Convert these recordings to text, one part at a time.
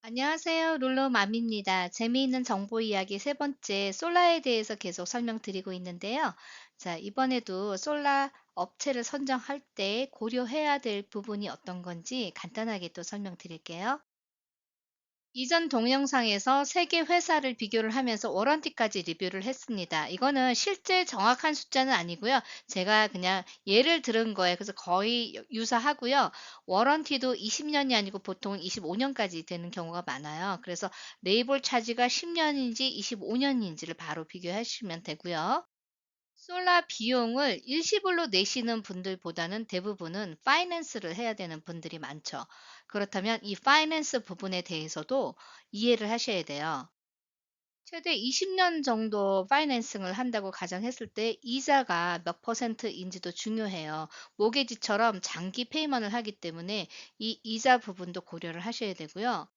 안녕하세요. 룰루맘입니다. 재미있는 정보 이야기 세 번째 솔라에 대해서 계속 설명드리고 있는데요. 자, 이번에도 솔라 업체를 선정할 때 고려해야 될 부분이 어떤 건지 간단하게 또 설명드릴게요. 이전 동영상에서 세 개 회사를 비교를 하면서 워런티까지 리뷰를 했습니다. 이거는 실제 정확한 숫자는 아니고요. 제가 그냥 예를 들은 거예요. 그래서 거의 유사하고요. 워런티도 20년이 아니고 보통 25년까지 되는 경우가 많아요. 그래서 레이블 차지가 10년인지 25년인지를 바로 비교하시면 되고요. 솔라 비용을 일시불로 내시는 분들보다는 대부분은 파이낸스를 해야 되는 분들이 많죠. 그렇다면 이 파이낸스 부분에 대해서도 이해를 하셔야 돼요. 최대 20년 정도 파이낸싱을 한다고 가정했을 때 이자가 몇 퍼센트인지도 중요해요. 모게지처럼 장기 페이먼을 하기 때문에 이 이자 부분도 고려를 하셔야 되고요.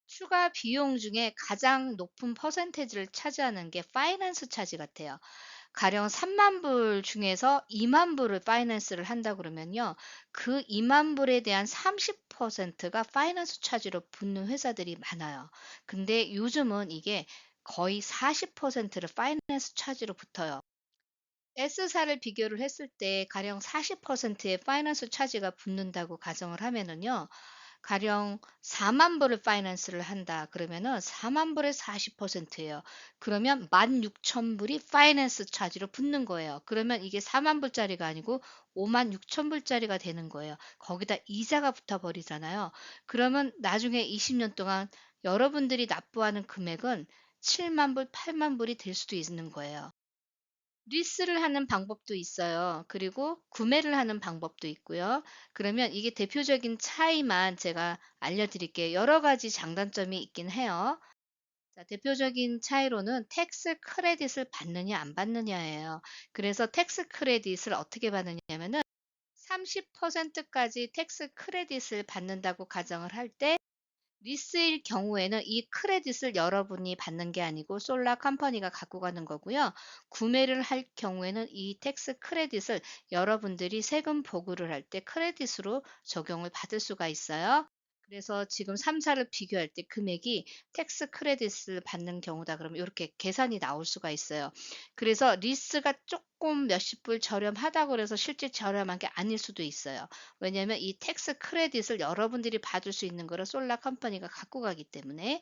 추가 비용 중에 가장 높은 퍼센테이지를 차지하는 게 파이낸스 차지 같아요. 가령 3만 불 중에서 2만 불을 파이낸스를 한다 그러면요. 그 2만 불에 대한 30%가 파이낸스 차지로 붙는 회사들이 많아요. 근데 요즘은 이게 거의 40%를 파이낸스 차지로 붙어요. S사를 비교를 했을 때 가령 40%의 파이낸스 차지가 붙는다고 가정을 하면은요. 가령 4만 불을 파이낸스를 한다 그러면은 4만 불의 40%예요. 그러면 16,000 불이 파이낸스 차지로 붙는 거예요. 그러면 이게 4만 불짜리가 아니고 56,000 불짜리가 되는 거예요. 거기다 이자가 붙어 버리잖아요. 그러면 나중에 20년 동안 여러분들이 납부하는 금액은 7만 불, 8만 불이 될 수도 있는 거예요. 리스를 하는 방법도 있어요. 그리고 구매를 하는 방법도 있고요. 그러면 이게 대표적인 차이만 제가 알려드릴게요. 여러 가지 장단점이 있긴 해요. 자, 대표적인 차이로는 텍스 크레딧을 받느냐 안 받느냐예요. 그래서 텍스 크레딧을 어떻게 받느냐면은 30%까지 텍스 크레딧을 받는다고 가정을 할때 리스일 경우에는 이 크레딧을 여러분이 받는 게 아니고 솔라 컴퍼니가 갖고 가는 거고요. 구매를 할 경우에는 이 텍스 크레딧을 여러분들이 세금 보고를 할 때 크레딧으로 적용을 받을 수가 있어요. 그래서 지금 3사를 비교할 때 금액이 텍스 크레딧을 받는 경우다 그러면 이렇게 계산이 나올 수가 있어요. 그래서 리스가 조금 몇십 불 저렴하다고 그래서 실제 저렴한 게 아닐 수도 있어요. 왜냐하면 이 텍스 크레딧을 여러분들이 받을 수 있는 거를 솔라 컴퍼니가 갖고 가기 때문에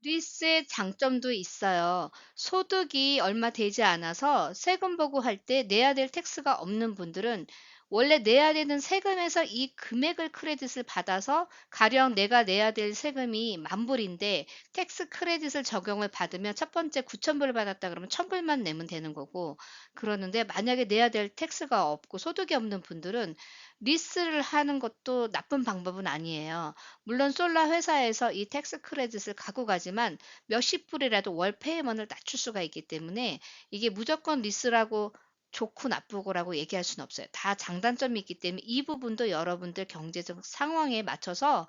리스의 장점도 있어요. 소득이 얼마 되지 않아서 세금 보고할 때 내야 될 텍스가 없는 분들은 원래 내야 되는 세금에서 이 금액을 크레딧을 받아서 가령 내가 내야 될 세금이 만 불인데 텍스 크레딧을 적용을 받으면 첫 번째 9천 불을 받았다 그러면 1천 불만 내면 되는 거고 그러는데 만약에 내야 될 텍스가 없고 소득이 없는 분들은 리스를 하는 것도 나쁜 방법은 아니에요. 물론 솔라 회사에서 이 텍스 크레딧을 갖고 가지만 몇십 불이라도 월 페이먼을 낮출 수가 있기 때문에 이게 무조건 리스라고 좋고 나쁘고라고 얘기할 수는 없어요. 다 장단점이 있기 때문에 이 부분도 여러분들 경제적 상황에 맞춰서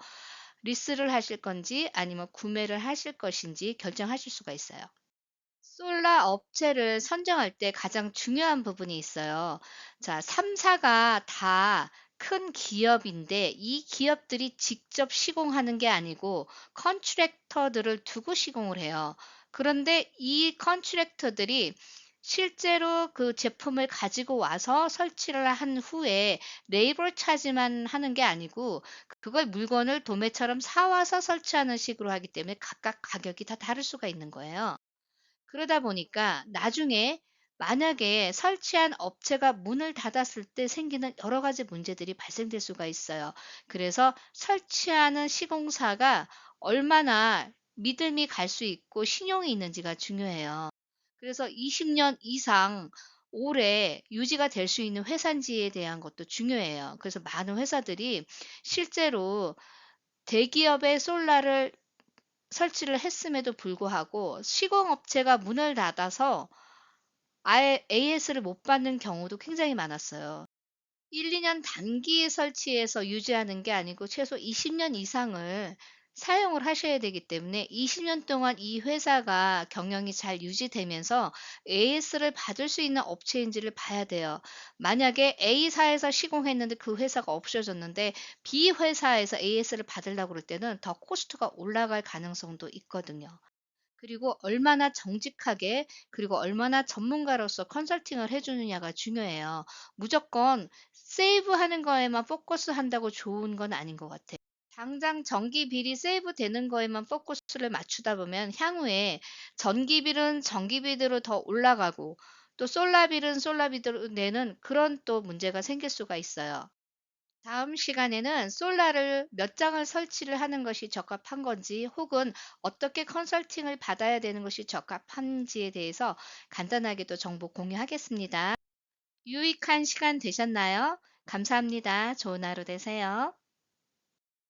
리스를 하실 건지 아니면 구매를 하실 것인지 결정하실 수가 있어요. 솔라 업체를 선정할 때 가장 중요한 부분이 있어요. 자, 3사가 다 큰 기업인데 이 기업들이 직접 시공하는 게 아니고 컨트랙터들을 두고 시공을 해요. 그런데 이 컨트랙터들이 실제로 그 제품을 가지고 와서 설치를 한 후에 레이버 차지만 하는 게 아니고 그걸 물건을 도매처럼 사 와서 설치하는 식으로 하기 때문에 각각 가격이 다 다를 수가 있는 거예요. 그러다 보니까 나중에 만약에 설치한 업체가 문을 닫았을 때 생기는 여러 가지 문제들이 발생될 수가 있어요. 그래서 설치하는 시공사가 얼마나 믿음이 갈 수 있고 신용이 있는지가 중요해요. 그래서 20년 이상 오래 유지가 될 수 있는 회사인지에 대한 것도 중요해요. 그래서 많은 회사들이 실제로 대기업의 솔라를 설치를 했음에도 불구하고 시공업체가 문을 닫아서 아예 AS를 못 받는 경우도 굉장히 많았어요. 1-2년 단기 설치해서 유지하는 게 아니고 최소 20년 이상을 사용을 하셔야 되기 때문에 20년 동안 이 회사가 경영이 잘 유지되면서 AS를 받을 수 있는 업체인지를 봐야 돼요. 만약에 A사에서 시공했는데 그 회사가 없어졌는데 B 회사에서 AS를 받으려고 그럴 때는 더 코스트가 올라갈 가능성도 있거든요. 그리고 얼마나 정직하게 그리고 얼마나 전문가로서 컨설팅을 해 주느냐가 중요해요. 무조건 세이브하는 거에만 포커스한다고 좋은 건 아닌 것 같아요. 당장 전기 비리 세이브 되는 거에만 포커스를 맞추다 보면 향후에 전기 비는 전기 비대로 더 올라가고 또 솔라 빌은 솔라 비대로 내는 그런 또 문제가 생길 수가 있어요. 다음 시간에는 솔라를 몇 장을 설치를 하는 것이 적합한 건지 혹은 어떻게 컨설팅을 받아야 되는 것이 적합한지에 대해서 간단하게 또 정보 공유하겠습니다. 유익한 시간 되셨나요? 감사합니다. 좋은 하루 되세요.